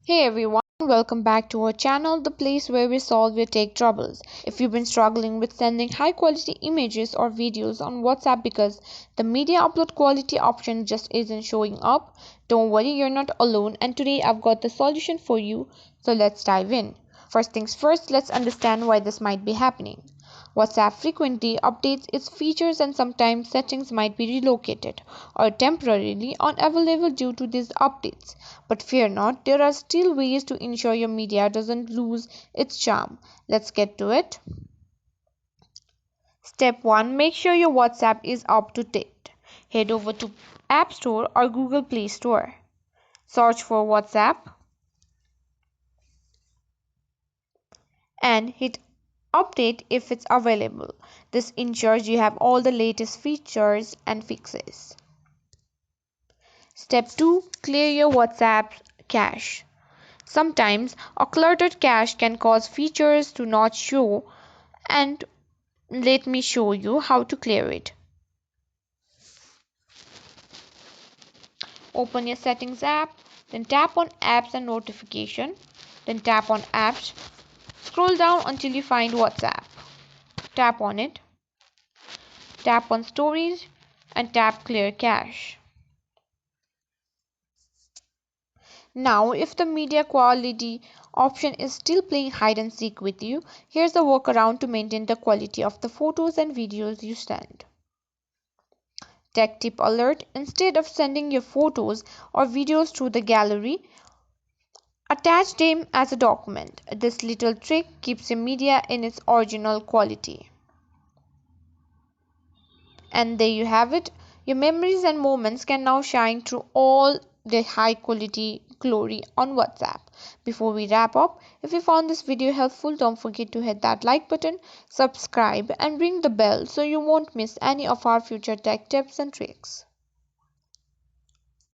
Hey everyone, welcome back to our channel, the place where we solve your tech troubles. If you've been struggling with sending high quality images or videos on WhatsApp because the media upload quality option just isn't showing up, don't worry, you're not alone, and today I've got the solution for you. So let's dive in. First things first, let's understand why this might be happening. WhatsApp frequently updates its features and sometimes settings might be relocated or temporarily unavailable due to these updates. But fear not, there are still ways to ensure your media doesn't lose its charm. Let's get to it. Step 1. Make sure your WhatsApp is up to date. Head over to App Store or Google Play Store. Search for WhatsApp and hit update if it's available. This ensures you have all the latest features and fixes. Step 2. Clear your WhatsApp cache. Sometimes a cluttered cache can cause features to not show, and let me show you how to clear it. Open your settings app, then tap on apps and notification, then tap on apps. Scroll down until you find WhatsApp. Tap on it. Tap on storage and tap clear cache. Now, if the media quality option is still playing hide and seek with you, here's a workaround to maintain the quality of the photos and videos you send. Tech tip alert: instead of sending your photos or videos through the gallery, attach them as a document. This little trick keeps your media in its original quality. And there you have it. Your memories and moments can now shine through all their high quality glory on WhatsApp. Before we wrap up, if you found this video helpful, don't forget to hit that like button, subscribe, and ring the bell so you won't miss any of our future tech tips and tricks.